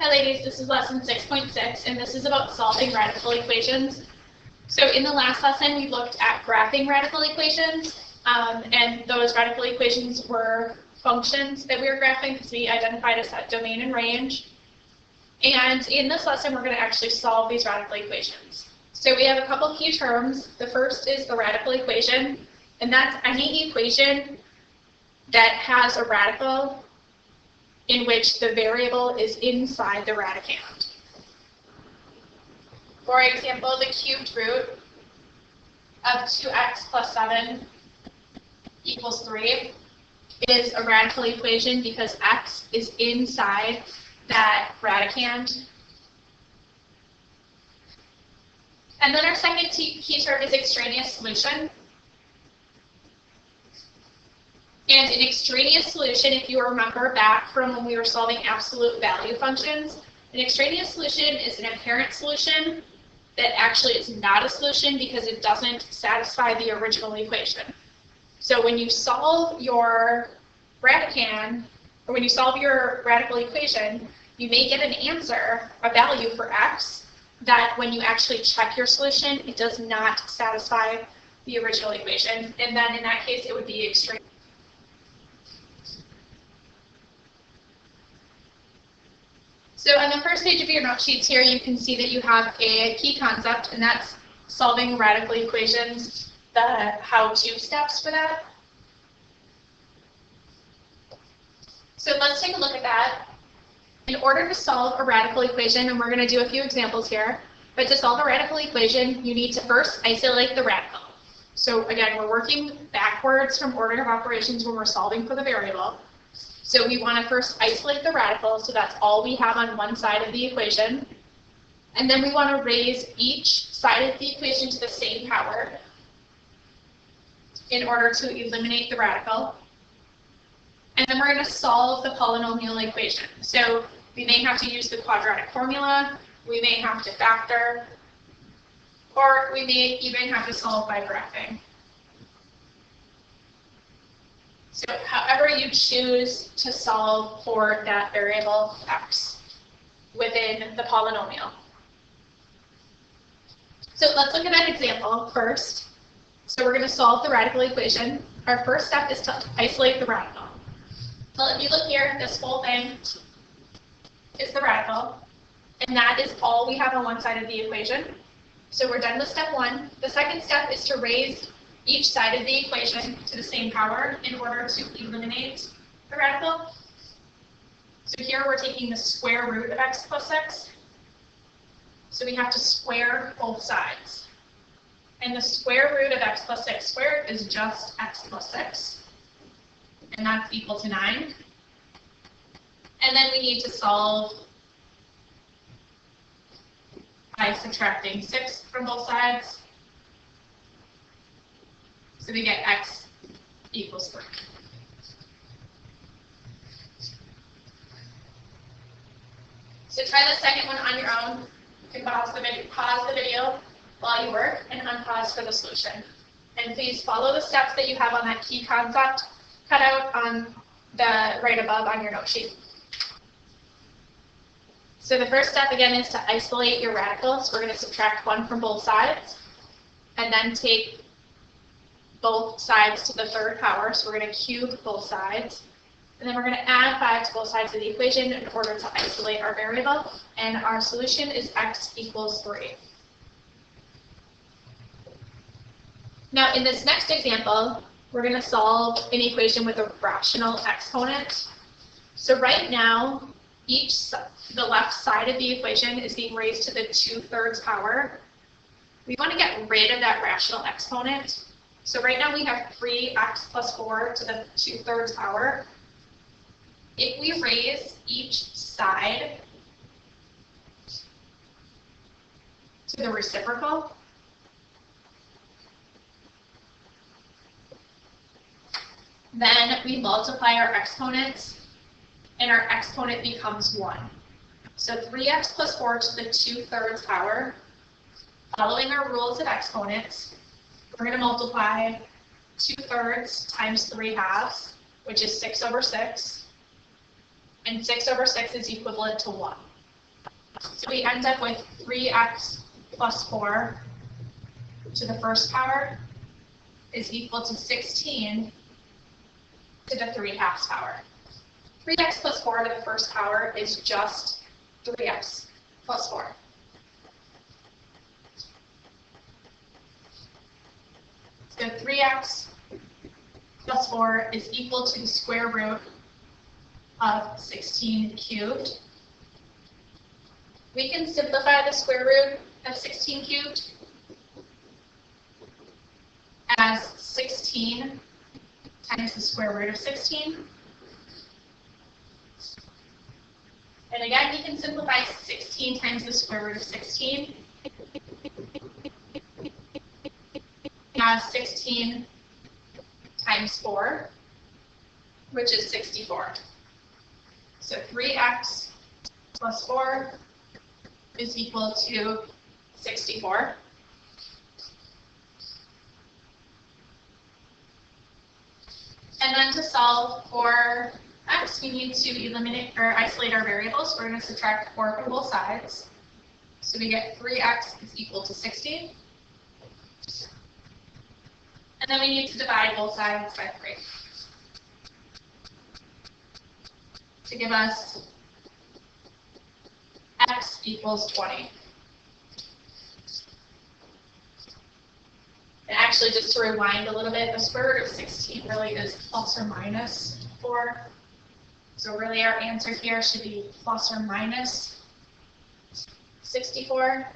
Hi ladies, this is lesson 6.6 and this is about solving radical equations. So in the last lesson we looked at graphing radical equations and those radical equations were functions that we were graphing because we identified a set domain and range. And in this lesson we're going to actually solve these radical equations. So we have a couple key terms. The first is the radical equation, and that's any equation that has a radical in which the variable is inside the radicand. For example, the cubed root of 2x plus 7 equals 3 is a radical equation because x is inside that radicand. And then our second key term is extraneous solution. And an extraneous solution, if you remember back from when we were solving absolute value functions, an extraneous solution is an apparent solution that actually is not a solution because it doesn't satisfy the original equation. So when you solve your radicand, or when you solve your radical equation, you may get an answer, a value for x, that when you actually check your solution, it does not satisfy the original equation. And then in that case, it would be extraneous. So on the first page of your note sheets here, you can see that you have a key concept, and that's solving radical equations, the how-to steps for that. So let's take a look at that. In order to solve a radical equation, and we're going to do a few examples here, but to solve a radical equation, you need to first isolate the radical. So again, we're working backwards from order of operations when we're solving for the variable. So we want to first isolate the radical, so that's all we have on one side of the equation. And then we want to raise each side of the equation to the same power in order to eliminate the radical. And then we're going to solve the polynomial equation. So we may have to use the quadratic formula, we may have to factor, or we may even have to solve by graphing. So however you choose to solve for that variable x within the polynomial. So let's look at that example first. So we're going to solve the radical equation. Our first step is to isolate the radical. Well, if you look here, this whole thing is the radical, and that is all we have on one side of the equation. So we're done with step one. The second step is to raise each side of the equation to the same power in order to eliminate the radical. So here we're taking the square root of x plus 6. So we have to square both sides. And the square root of x plus 6 squared is just x plus 6. And that's equal to 9. And then we need to solve by subtracting 6 from both sides. So we get x equals 3. So try the second one on your own. You can pause the video while you work and unpause for the solution. And please follow the steps that you have on that key concept cut out on the right above on your note sheet. So the first step again is to isolate your radicals. We're going to subtract 1 from both sides and then take both sides to the third power, so we're going to cube both sides. And then we're going to add 5 to both sides of the equation in order to isolate our variable. And our solution is x equals 3. Now in this next example, we're going to solve an equation with a rational exponent. So right now, the left side of the equation is being raised to the 2/3 power. We want to get rid of that rational exponent. So right now we have 3x plus 4 to the 2/3 power. If we raise each side to the reciprocal, then we multiply our exponents and our exponent becomes 1. So 3x plus 4 to the 2/3 power, following our rules of exponents, we're going to multiply 2/3 times 3/2, which is 6/6. And 6/6 is equivalent to 1. So we end up with 3x plus 4 to the first power is equal to 16 to the 3/2 power. 3x plus 4 to the first power is just 3x plus 4. So 3x plus 4 is equal to the square root of 16 cubed. We can simplify the square root of 16 cubed as 16 times the square root of 16. And again, you can simplify 16 times the square root of 16 as 16 times 4, which is 64. So 3x plus 4 is equal to 64. And then to solve for x, we need to eliminate or isolate our variables. We're going to subtract 4 from both sides. So we get 3x is equal to 60. And then we need to divide both sides by 3 to give us x equals 20. And actually, just to rewind a little bit, the square root of 16 really is plus or minus 4. So really our answer here should be plus or minus 64.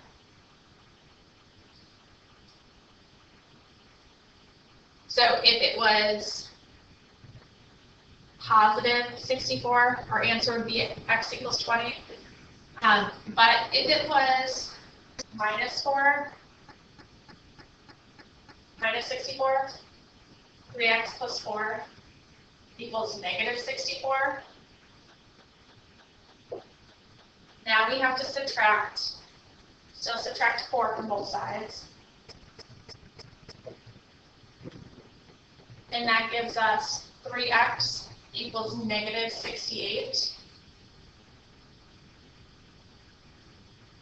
So if it was positive 64, our answer would be x equals 20. But if it was minus 4, minus 64, 3x plus 4 equals negative 64. Now we have to subtract, still subtract 4 from both sides. And that gives us 3x equals negative 68.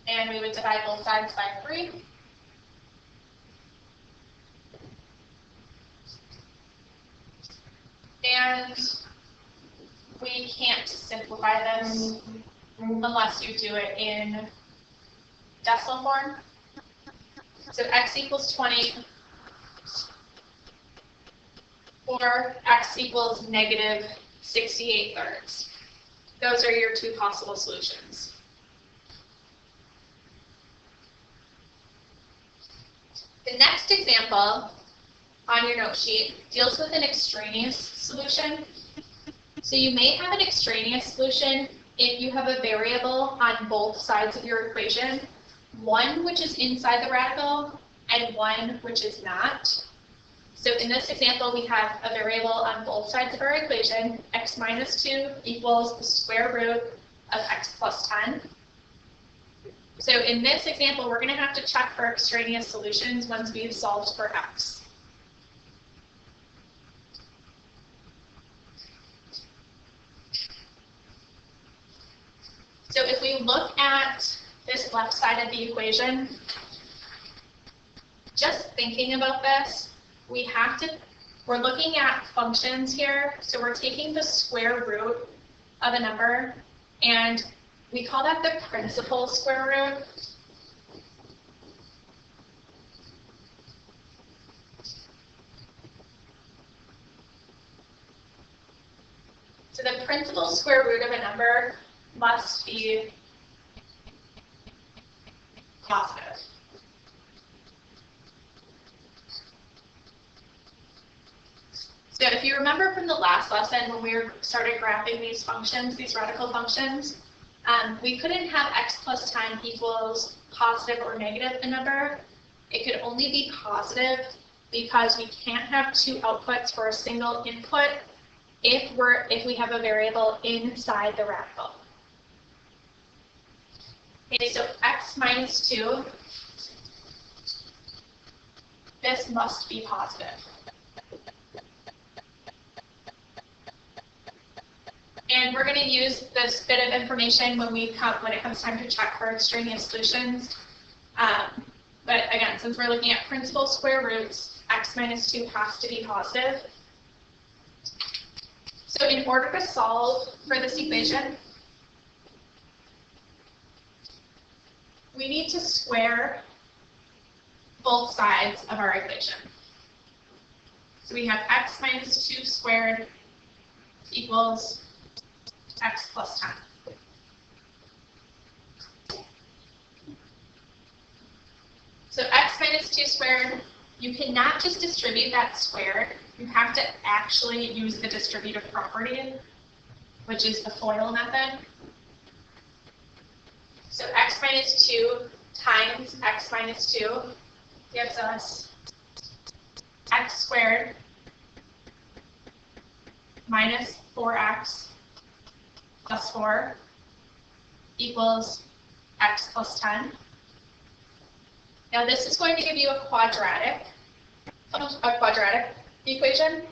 And we would divide both sides by 3. And we can't simplify this unless you do it in decimal form. So x equals 20, or x equals negative 68/3. Those are your two possible solutions. The next example on your note sheet deals with an extraneous solution. So you may have an extraneous solution if you have a variable on both sides of your equation, one which is inside the radical and one which is not. So in this example, we have a variable on both sides of our equation, x minus 2 equals the square root of x plus 10. So in this example, we're going to have to check for extraneous solutions once we've solved for x. So if we look at this left side of the equation, just thinking about this, we're looking at functions here. So we're taking the square root of a number, and we call that the principal square root. So the principal square root of a number must be positive. So if you remember from the last lesson when we started graphing these functions, these radical functions, we couldn't have x plus 10 equals positive or negative a number. It could only be positive because we can't have two outputs for a single input if we have a variable inside the radical. Okay, so x minus 2, this must be positive. And we're going to use this bit of information when it comes time to check for extraneous solutions. But again, since we're looking at principal square roots, x minus 2 has to be positive. So in order to solve for this equation, we need to square both sides of our equation. So we have x minus 2 squared equals x plus 10. So x minus 2 squared, you cannot just distribute that squared. You have to actually use the distributive property, which is the FOIL method. So x minus 2 times x minus 2 gives us x squared minus 4x plus 4 equals x plus 10. Now this is going to give you a quadratic equation.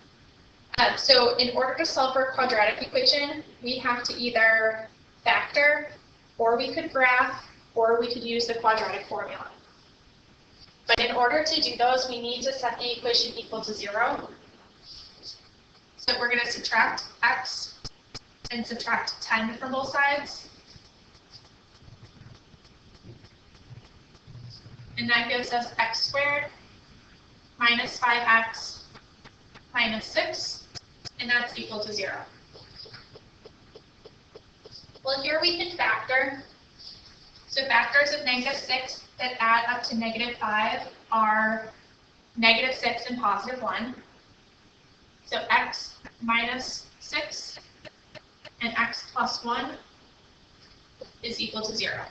So in order to solve for a quadratic equation, we have to either factor, or we could graph, or we could use the quadratic formula. But in order to do those, we need to set the equation equal to 0. So we're going to subtract x and subtract 10 from both sides. And that gives us x squared minus 5x minus 6, and that's equal to 0. Well, here we can factor. So factors of negative 6 that add up to negative 5 are negative 6 and positive 1. So x minus 6 and x plus 1 is equal to 0.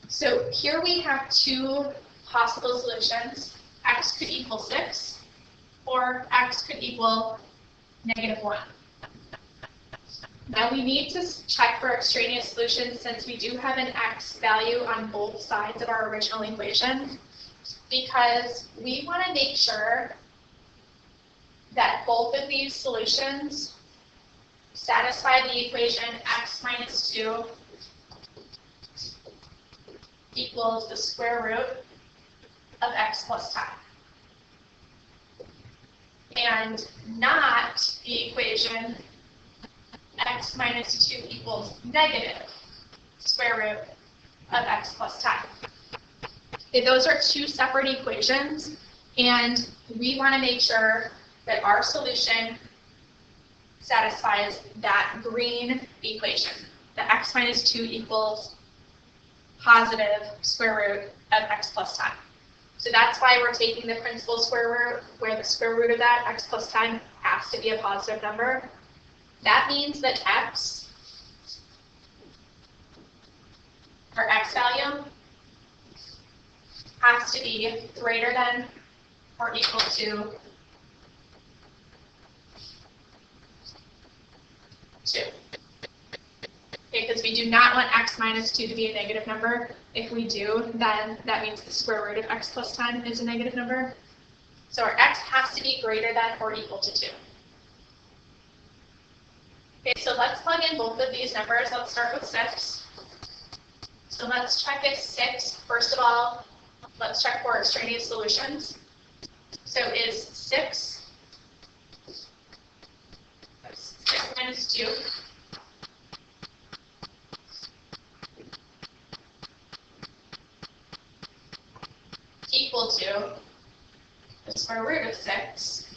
So here we have two possible solutions. X could equal 6, or x could equal negative 1. Now we need to check for extraneous solutions since we do have an x value on both sides of our original equation, because we want to make sure that both of these solutions satisfy the equation x minus 2 equals the square root of x plus 10. And not the equation x minus 2 equals negative square root of x plus 10. Okay, those are two separate equations, and we want to make sure that our solution satisfies that green equation, the x minus 2 equals positive square root of x plus 10. So that's why we're taking the principal square root, where the square root of that, x plus 10, has to be a positive number. That means that x, our x value, has to be greater than or equal to 2. Okay, because we do not want x minus 2 to be a negative number. If we do, then that means the square root of x plus 10 is a negative number. So our x has to be greater than or equal to 2. Okay, so let's plug in both of these numbers. Let's start with 6. So let's check if 6, first of all, let's check for extraneous solutions. So is 6 minus 2 equal to the square root of 6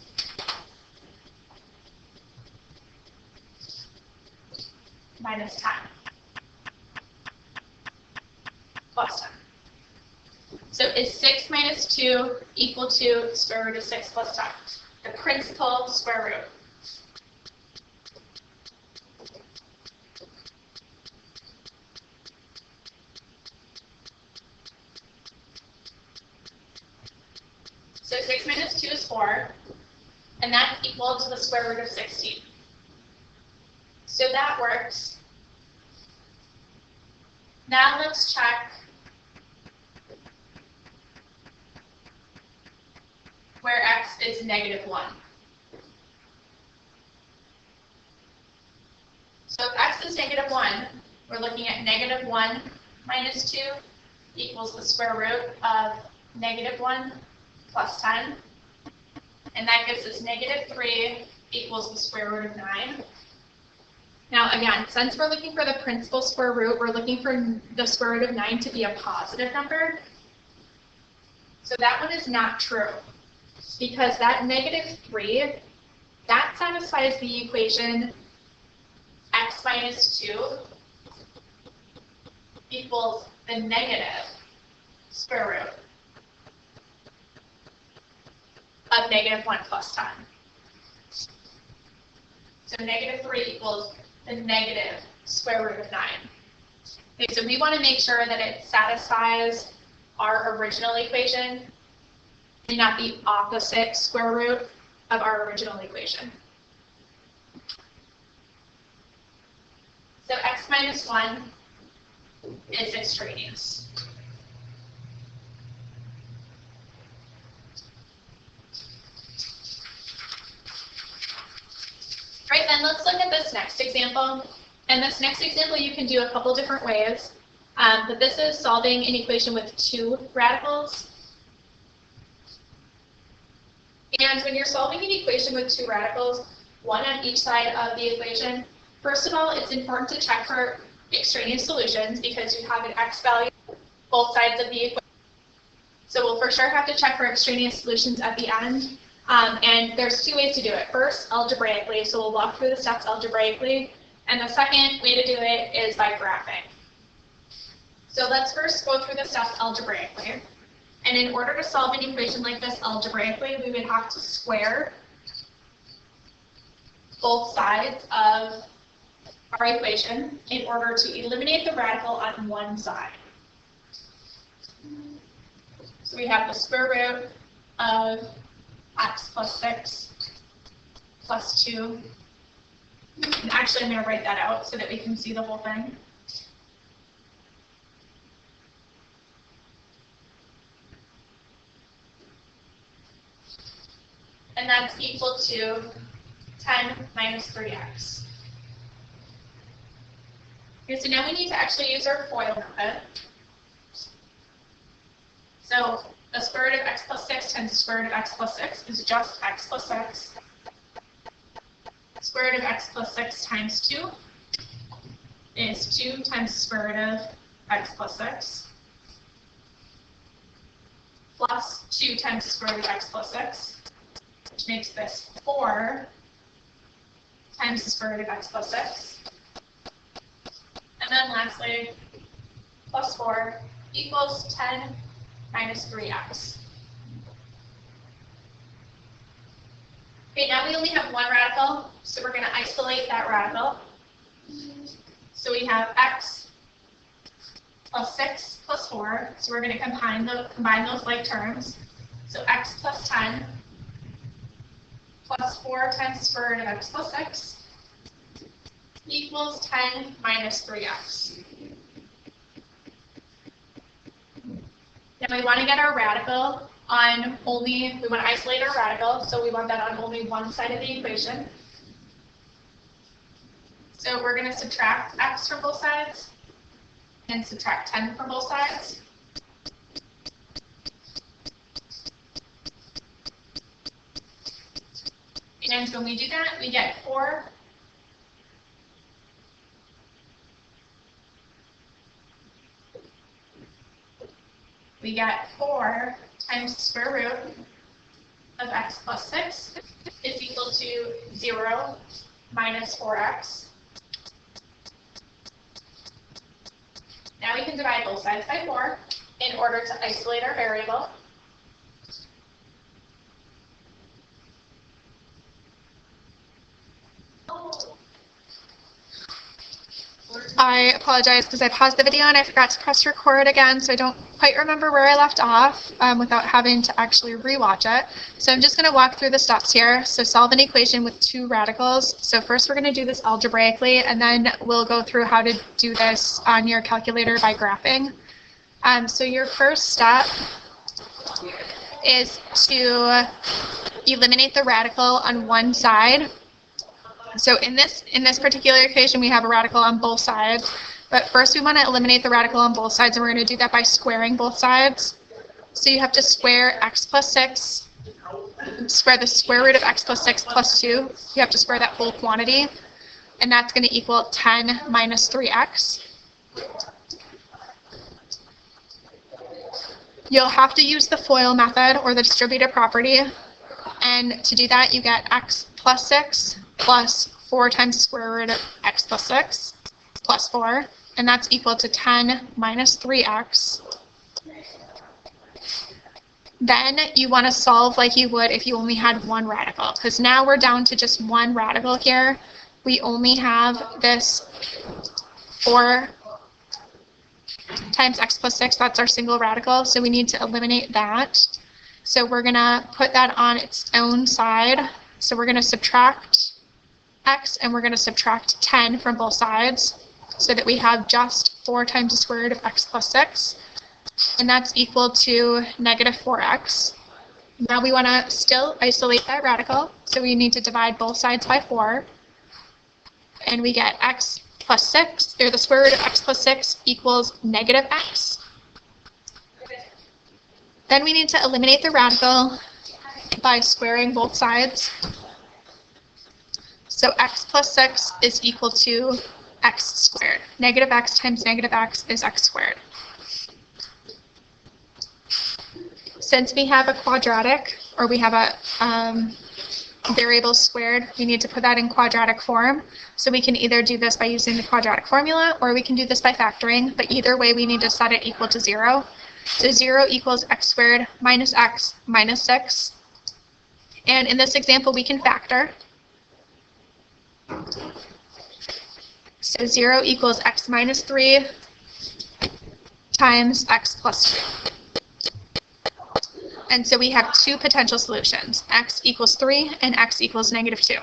minus 10 plus 10. So is 6 minus 2 equal to the square root of 6 plus 10? The principal square root. So 6 minus 2 is 4, and that's equal to the square root of 16. So that works. Now let's check where x is negative 1. So if x is -1, we're looking at -1 minus 2 equals the square root of -1 plus 10. And that gives us -3 equals the square root of 9. Now again, since we're looking for the principal square root, we're looking for the square root of 9 to be a positive number. So that one is not true, because that -3, that satisfies the equation x minus 2 equals the negative square root of -1 plus 10. So -3 equals the negative square root of 9. Okay, so we want to make sure that it satisfies our original equation and not the opposite square root of our original equation. So x minus 1 is extraneous. Right, then let's look at this next example. And this next example you can do a couple different ways. But this is solving an equation with 2 radicals. And when you're solving an equation with 2 radicals, one on each side of the equation, first of all, it's important to check for extraneous solutions because you have an x value on both sides of the equation. So we'll for sure have to check for extraneous solutions at the end. And there's 2 ways to do it. First, algebraically, so we'll walk through the steps algebraically. And the second way to do it is by graphing. So let's first go through the steps algebraically. And in order to solve an equation like this algebraically, we would have to square both sides of our equation in order to eliminate the radical on one side. So we have the square root of x plus 6 plus 2. And actually, I'm going to write that out so that we can see the whole thing. And that's equal to 10 minus 3x. Okay, so now we need to actually use our FOIL method. So the square root of x plus 6 times the square root of x plus 6 is just x plus 6. Square root of x plus 6 times 2 is 2 times the square root of x plus 6 plus 2 times the square root of x plus 6, which makes this 4 times the square root of x plus 6. And then lastly, plus 4 equals 10 minus 3x. Okay, now we only have one radical, so we're going to isolate that radical. So we have x plus 6 plus 4, so we're going to combine those like terms. So x plus 10 plus 4 times the square root of x plus 6 equals 10 minus 3x. Now we want to get our radical on only, we want to isolate our radical, so we want that on only one side of the equation. So we're going to subtract x from both sides and subtract 10 from both sides. And when we do that, we get 4 times the square root of x plus 6 is equal to 0 minus 4x. Now we can divide both sides by 4 in order to isolate our variable. I apologize because I paused the video and I forgot to press record again, so I don't quite remember where I left off without having to actually rewatch it. So I'm just going to walk through the steps here. So solve an equation with 2 radicals. So first we're going to do this algebraically, and then we'll go through how to do this on your calculator by graphing. So your first step is to eliminate the radical on one side. So in this particular equation, we have a radical on both sides. But first, we want to eliminate the radical on both sides, and we're going to do that by squaring both sides. So you have to square x plus 6, square the square root of x plus 6 plus 2. You have to square that whole quantity, and that's going to equal 10 minus 3x. You'll have to use the FOIL method or the distributive property, and to do that, you get x plus 6 plus 4 times the square root of x plus 6 plus 4, and that's equal to 10 minus 3x. Then you want to solve like you would if you only had one radical, because now we're down to just one radical here. We only have this 4 times x plus 6, that's our single radical, so we need to eliminate that. So we're going to put that on its own side. So we're going to subtract x, and we're going to subtract 10 from both sides, so that we have just 4 times the square root of x plus 6. And that's equal to negative 4x. Now we want to still isolate that radical, so we need to divide both sides by 4. And we get x plus 6, or the square root of x plus 6 equals negative x. Then we need to eliminate the radical by squaring both sides. So x plus 6 is equal to x squared. Negative x times negative x is x squared. Since we have a quadratic, or we have a variable squared, we need to put that in quadratic form. So we can either do this by using the quadratic formula, or we can do this by factoring, but either way we need to set it equal to 0. So 0 equals x squared minus x minus 6. And in this example, we can factor. So 0 equals x minus 3 times x plus 2. And so we have two potential solutions, x equals 3 and x equals negative 2.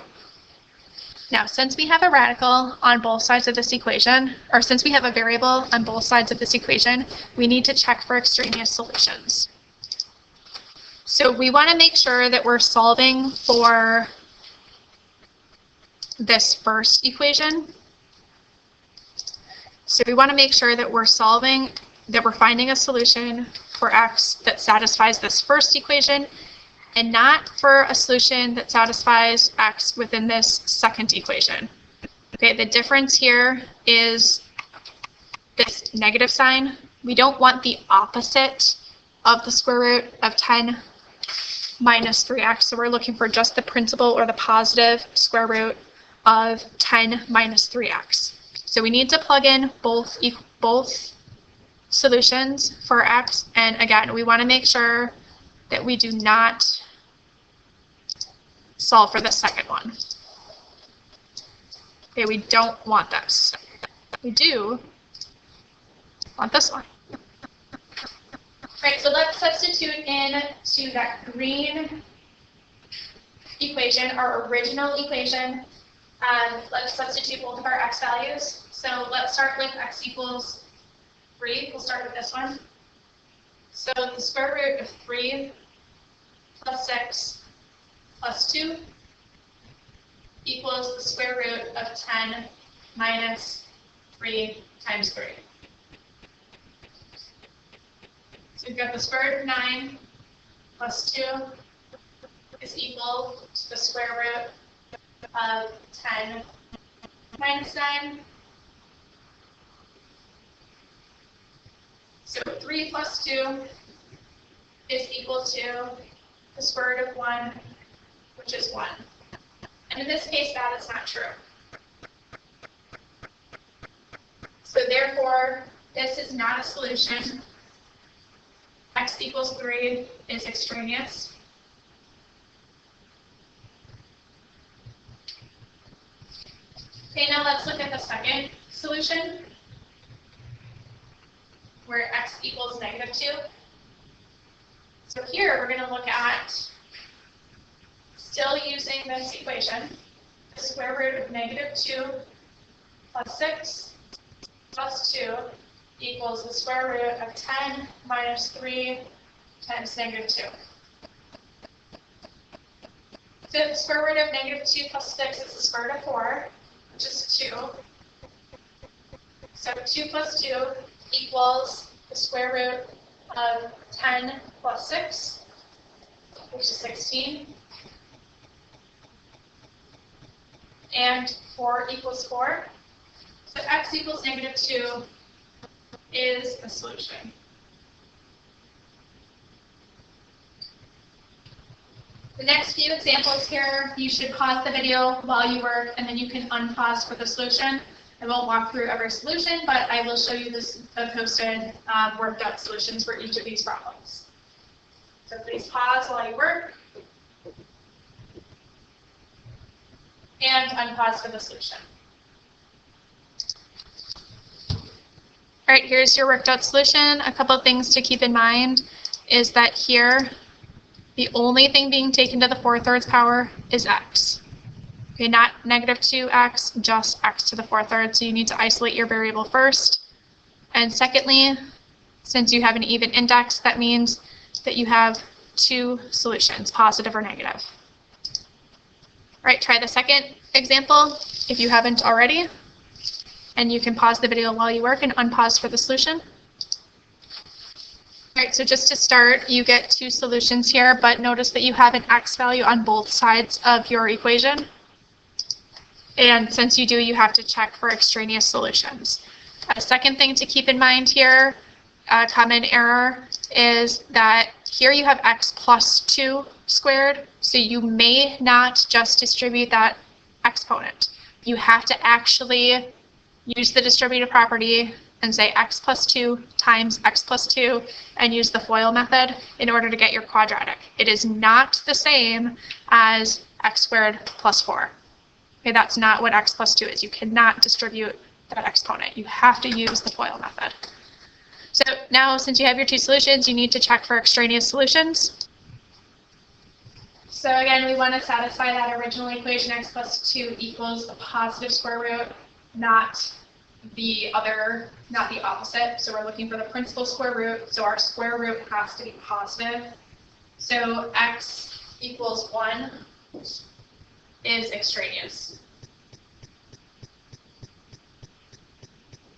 Now, since we have a radical on both sides of this equation, or since we have a variable on both sides of this equation, we need to check for extraneous solutions. So we want to make sure that we're solving for this first equation. So we want to make sure that we're finding a solution for x that satisfies this first equation, and not for a solution that satisfies x within this second equation. Okay, the difference here is this negative sign. We don't want the opposite of the square root of 10 minus 3x, so we're looking for just the principal or the positive square root of 10 minus 3x. So we need to plug in both solutions for x, and again, we want to make sure that we do not solve for the second one. Okay, we don't want this. We do want this one. Right, so let's substitute in to that green equation, our original equation. Let's substitute both of our x values. So let's start with x equals 3. We'll start with this one. So the square root of 3 plus 6 plus 2 equals the square root of 10 minus 3 times 3. So we've got the square root of 9 plus 2 is equal to the square root of 10 minus 9. So 3 plus 2 is equal to the square root of 1, which is 1. And in this case, that is not true. So therefore, this is not a solution. X equals 3 is extraneous. Okay, now let's look at the second solution, where x equals negative 2. So here we're going to look at, still using this equation, the square root of negative 2 plus 6 plus 2 equals the square root of 10 minus 3 times negative 2. So the square root of -2 plus 6 is the square root of 4, which is 2. So 2 plus 2 equals the square root of 10 plus 6, which is 16. And 4 equals 4. So x equals -2 is the solution. The next few examples here, you should pause the video while you work, and then you can unpause for the solution. I won't walk through every solution, but I will show you the posted worked out solutions for each of these problems. So please pause while you work, and unpause for the solution. All right, here's your worked out solution. A couple of things to keep in mind is that here, the only thing being taken to the 4/3 power is x. Okay, not -2x, just x to the 4/3. So you need to isolate your variable first. And secondly, since you have an even index, that means that you have two solutions, positive or negative. All right, try the second example if you haven't already. And you can pause the video while you work and unpause for the solution. All right, so just to start, you get two solutions here, but notice that you have an x value on both sides of your equation. And since you do, you have to check for extraneous solutions. A second thing to keep in mind here, a common error, is that here you have x plus 2 squared, so you may not just distribute that exponent. You have to actually use the distributive property and say x plus 2 times x plus 2 and use the FOIL method in order to get your quadratic. It is not the same as x squared plus 4. Okay, that's not what x plus 2 is. You cannot distribute that exponent. You have to use the FOIL method. So now, since you have your two solutions, you need to check for extraneous solutions. So again, we want to satisfy that original equation, x plus 2 equals the positive square root, not the opposite. So we're looking for the principal square root. So our square root has to be positive. So x equals 1 is extraneous.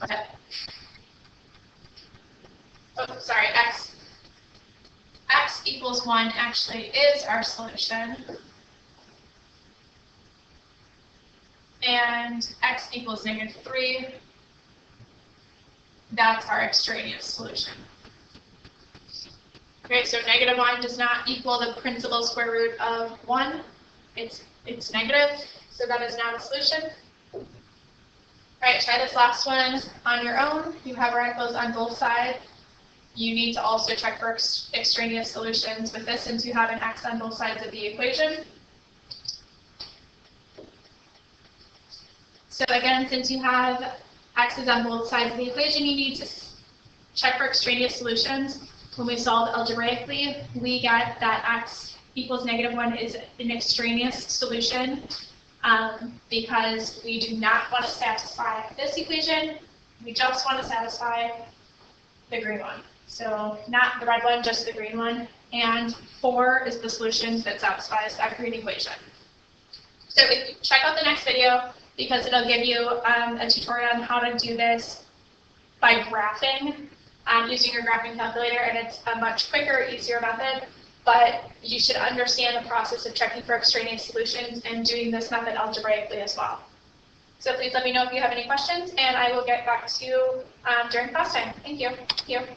Okay. Oh, sorry, x equals 1 actually is our solution. And x equals -3, that's our extraneous solution. Okay, so -1 does not equal the principal square root of 1. It's negative, so that is not a solution. All right, try this last one on your own. You have radicals on both sides. You need to also check for extraneous solutions with this, since you have an x on both sides of the equation. So again, since you have x's on both sides of the equation, you need to check for extraneous solutions. When we solve algebraically, we get that x equals -1 is an extraneous solution because we do not want to satisfy this equation. We just want to satisfy the green one. So not the red one, just the green one. And 4 is the solution that satisfies that green equation. So if you check out the next video, because it'll give you a tutorial on how to do this by graphing, using your graphing calculator, and it's a much quicker, easier method. But you should understand the process of checking for extraneous solutions and doing this method algebraically as well. So please let me know if you have any questions, and I will get back to you during class time. Thank you.